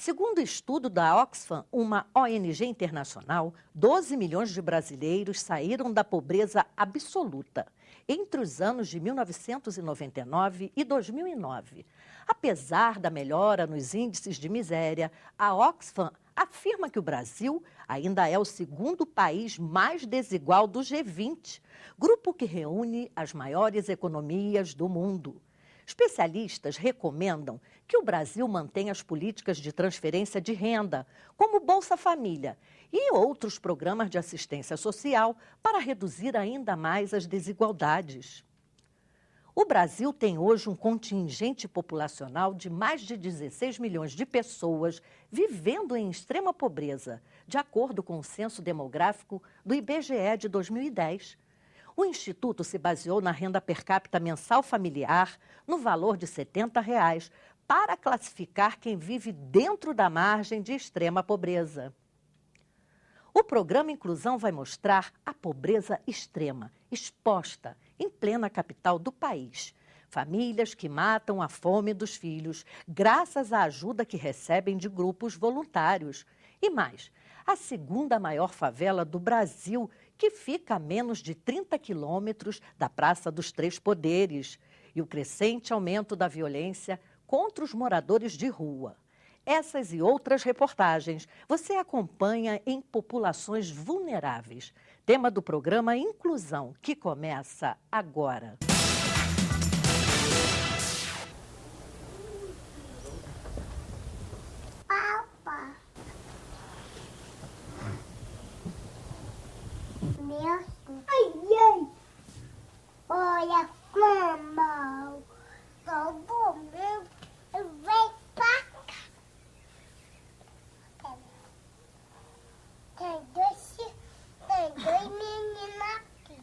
Segundo estudo da Oxfam, uma ONG internacional, 12 milhões de brasileiros saíram da pobreza absoluta entre os anos de 1999 e 2009. Apesar da melhora nos índices de miséria, a Oxfam afirma que o Brasil ainda é o segundo país mais desigual do G20, grupo que reúne as maiores economias do mundo. Especialistas recomendam que o Brasil mantenha as políticas de transferência de renda, como Bolsa Família, e outros programas de assistência social para reduzir ainda mais as desigualdades. O Brasil tem hoje um contingente populacional de mais de 16 milhões de pessoas vivendo em extrema pobreza, de acordo com o Censo Demográfico do IBGE de 2010. O Instituto se baseou na renda per capita mensal familiar, no valor de R$ 70, para classificar quem vive dentro da margem de extrema pobreza. O programa Inclusão vai mostrar a pobreza extrema, exposta, em plena capital do país. Famílias que matam a fome dos filhos, graças à ajuda que recebem de grupos voluntários. E mais, a segunda maior favela do Brasil, que fica a menos de 30 quilômetros da Praça dos Três Poderes, e o crescente aumento da violência contra os moradores de rua. Essas e outras reportagens você acompanha em Populações Vulneráveis, tema do programa Inclusão, que começa agora. Ai, olha, mamãe, todo mundo vem pra cá. Tem dois meninos aqui.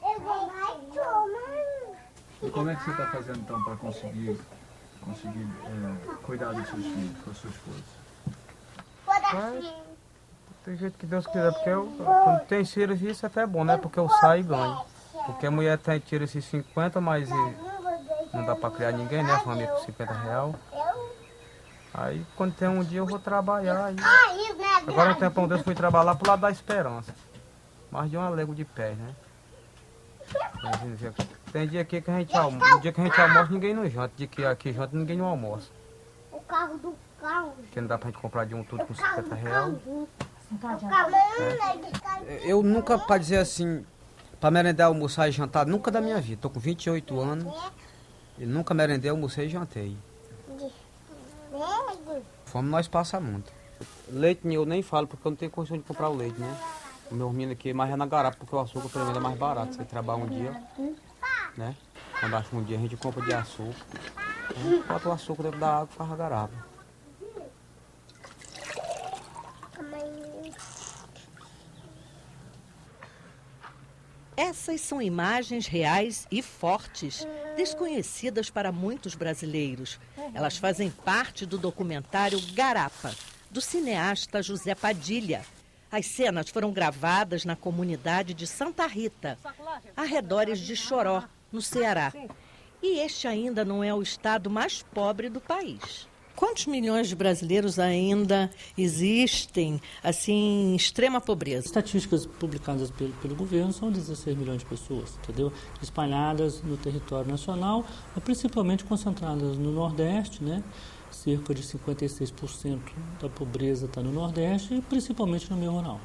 Eu vou mais tomar. E como é que você está fazendo então para conseguir cuidar dos seus filhos, com a sua esposa? Do jeito que Deus quiser, porque quando tem serviço até é bom, né? Porque eu saio e ganho. Porque a mulher tira esses 50, mas não dá para criar ninguém, né? A família com R$ 50. Aí quando tem um dia eu vou trabalhar. Aí... Agora um tempão Deus fui trabalhar pro lado da Esperança. Mais de uma légua de pé, né? Tem dia aqui que a gente almoça. No dia que a gente almoça, ninguém não janta. De que aqui janta, ninguém não almoça. O carro do carro. Porque não dá pra gente comprar de um tudo com R$ 50. Eu nunca, para dizer assim, para merendar, almoçar e jantar, nunca da minha vida. Tô com 28 anos e nunca merendei, almocei e jantei. Fome nós passa muito. Leite eu nem falo, porque eu não tenho condição de comprar o leite, né? O meu menino aqui, mas é na garapa, porque o açúcar para mim é mais barato. Você trabalha um dia, né? Quando acha um dia a gente compra de açúcar. Bota o açúcar dentro da água e faz a garapa. Essas são imagens reais e fortes, desconhecidas para muitos brasileiros. Elas fazem parte do documentário Garapa, do cineasta José Padilha. As cenas foram gravadas na comunidade de Santa Rita, arredores de Choró, no Ceará. E este ainda não é o estado mais pobre do país. Quantos milhões de brasileiros ainda existem, assim, em extrema pobreza? Estatísticas publicadas pelo governo são 16 milhões de pessoas, entendeu? Espalhadas no território nacional, principalmente concentradas no Nordeste, né? Cerca de 56% da pobreza está no Nordeste e principalmente no meio rural.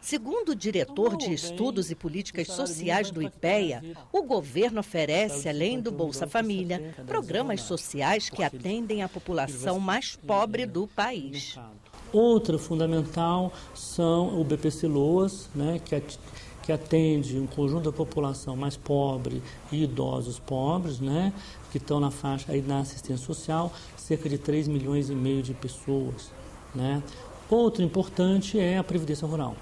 Segundo o diretor de Estudos e Políticas Sociais do IPEA, o governo oferece, além do Bolsa Família, programas sociais que atendem a população mais pobre do país. Outra fundamental são o BPC Loas, né, que atende um conjunto da população mais pobre e idosos pobres, né, que estão na faixa aí da assistência social, cerca de 3,5 milhões de pessoas, né. Outro importante é a Previdência Rural,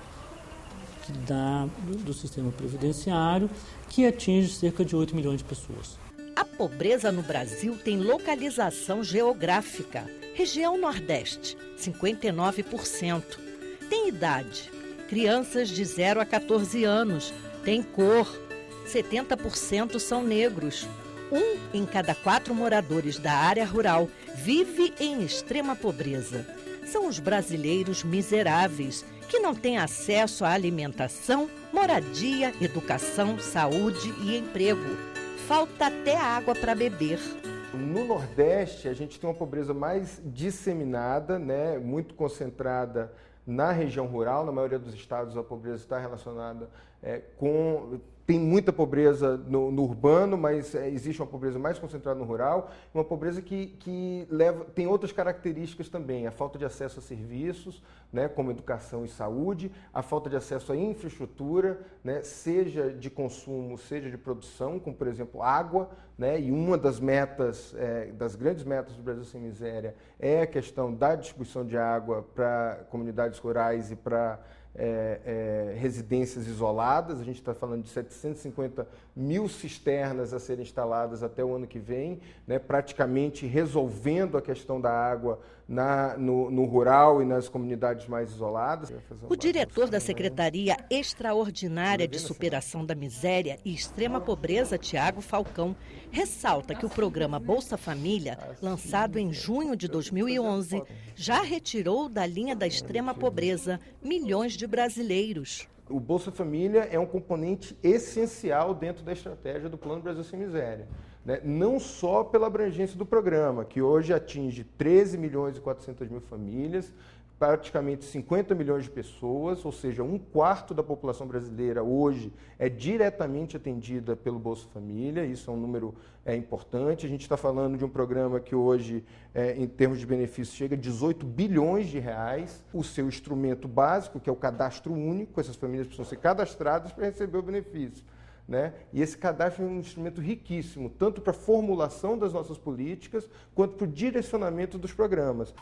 do sistema previdenciário, que atinge cerca de 8 milhões de pessoas. A pobreza no Brasil tem localização geográfica. Região Nordeste, 59%. Tem idade, crianças de 0 a 14 anos. Tem cor, 70% são negros. 1 em cada 4 moradores da área rural vive em extrema pobreza. São os brasileiros miseráveis, que não têm acesso à alimentação, moradia, educação, saúde e emprego. Falta até água para beber. No Nordeste, a gente tem uma pobreza mais disseminada, né, muito concentrada na região rural. Na maioria dos estados, a pobreza está relacionada com... Tem muita pobreza no urbano, mas existe uma pobreza mais concentrada no rural, uma pobreza que tem outras características também, a falta de acesso a serviços, né, como educação e saúde, a falta de acesso à infraestrutura, né, seja de consumo, seja de produção, como por exemplo água, né, e uma das metas, das grandes metas do Brasil Sem Miséria é a questão da distribuição de água para comunidades rurais e para residências isoladas. A gente está falando de 750 mil cisternas a serem instaladas até o ano que vem, né, praticamente resolvendo a questão da água no rural e nas comunidades mais isoladas. O diretor da Secretaria Extraordinária de Superação da Miséria e Extrema Pobreza, Tiago Falcão, ressalta que o programa Bolsa Família, lançado em junho de 2011, já retirou da linha da extrema pobreza milhões de brasileiros. O Bolsa Família é um componente essencial dentro da estratégia do Plano Brasil Sem Miséria, né? Não só pela abrangência do programa, que hoje atinge 13 milhões e 400 mil famílias, praticamente 50 milhões de pessoas, ou seja, 1/4 da população brasileira hoje é diretamente atendida pelo Bolsa Família. Isso é um número importante. A gente está falando de um programa que hoje, em termos de benefícios, chega a 18 bilhões de reais. O seu instrumento básico, que é o cadastro único, essas famílias precisam ser cadastradas para receber o benefício, né? E esse cadastro é um instrumento riquíssimo, tanto para a formulação das nossas políticas, quanto para o direcionamento dos programas.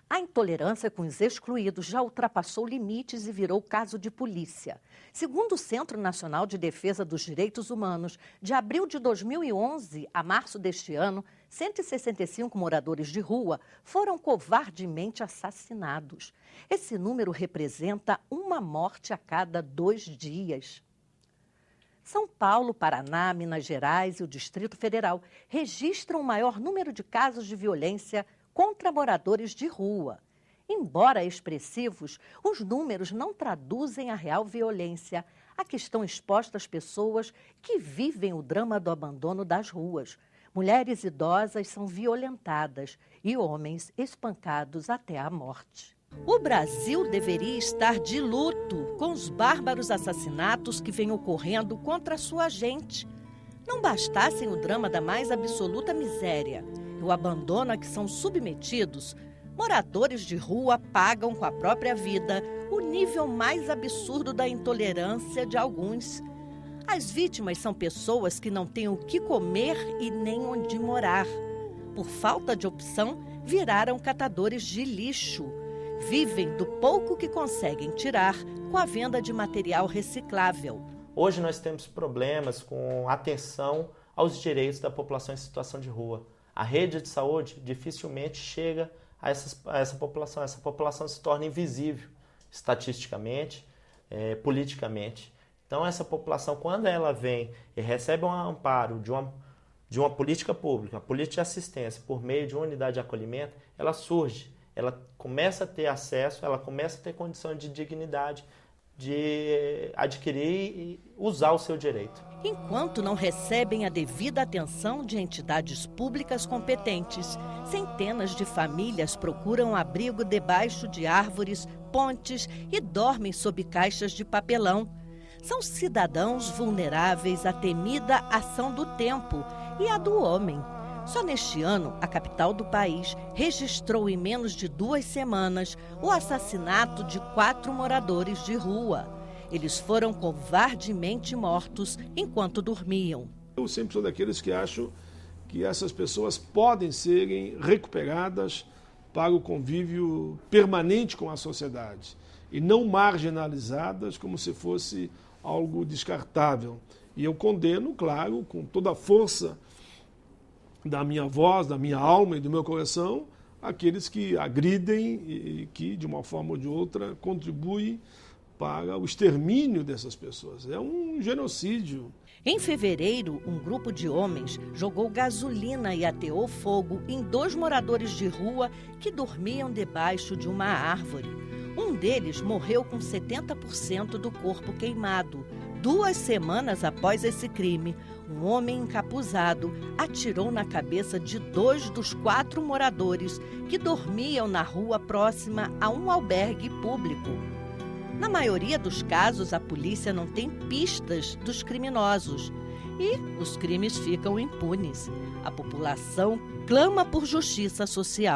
A intolerância com os excluídos já ultrapassou limites e virou caso de polícia. Segundo o Centro Nacional de Defesa dos Direitos Humanos, de abril de 2011 a março deste ano, 165 moradores de rua foram covardemente assassinados. Esse número representa uma morte a cada 2 dias. São Paulo, Paraná, Minas Gerais e o Distrito Federal registram o maior número de casos de violência contra moradores de rua. Embora expressivos, os números não traduzem a real violência a que estão expostas pessoas que vivem o drama do abandono das ruas. Mulheres idosas são violentadas e homens espancados até a morte. O Brasil deveria estar de luto com os bárbaros assassinatos que vêm ocorrendo contra a sua gente. Não bastassem o drama da mais absoluta miséria e o abandono a que são submetidos, moradores de rua pagam com a própria vida o nível mais absurdo da intolerância de alguns. As vítimas são pessoas que não têm o que comer e nem onde morar. Por falta de opção, viraram catadores de lixo. Vivem do pouco que conseguem tirar com a venda de material reciclável. Hoje nós temos problemas com atenção aos direitos da população em situação de rua. A rede de saúde dificilmente chega a essa população. Essa população se torna invisível estatisticamente, politicamente. Então essa população, quando ela vem e recebe um amparo de uma política pública, uma política de assistência por meio de uma unidade de acolhimento, ela surge, ela começa a ter acesso, ela começa a ter condição de dignidade, de adquirir e usar o seu direito. Enquanto não recebem a devida atenção de entidades públicas competentes, centenas de famílias procuram abrigo debaixo de árvores, pontes e dormem sob caixas de papelão. São cidadãos vulneráveis à temida ação do tempo e à do homem. Só neste ano, a capital do país registrou em menos de 2 semanas o assassinato de 4 moradores de rua. Eles foram covardemente mortos enquanto dormiam. Eu sempre sou daqueles que acham que essas pessoas podem serem recuperadas para o convívio permanente com a sociedade. e não marginalizadas como se fosse algo descartável. E eu condeno, claro, com toda a força da minha voz, da minha alma e do meu coração, aqueles que agridem e que, de uma forma ou de outra, contribuem para o extermínio dessas pessoas. É um genocídio. Em fevereiro, um grupo de homens jogou gasolina e ateou fogo em 2 moradores de rua que dormiam debaixo de uma árvore. Um deles morreu com 70% do corpo queimado. 2 semanas após esse crime, um homem encapuzado atirou na cabeça de 2 dos 4 moradores que dormiam na rua próxima a um albergue público. Na maioria dos casos, a polícia não tem pistas dos criminosos e os crimes ficam impunes. A população clama por justiça social.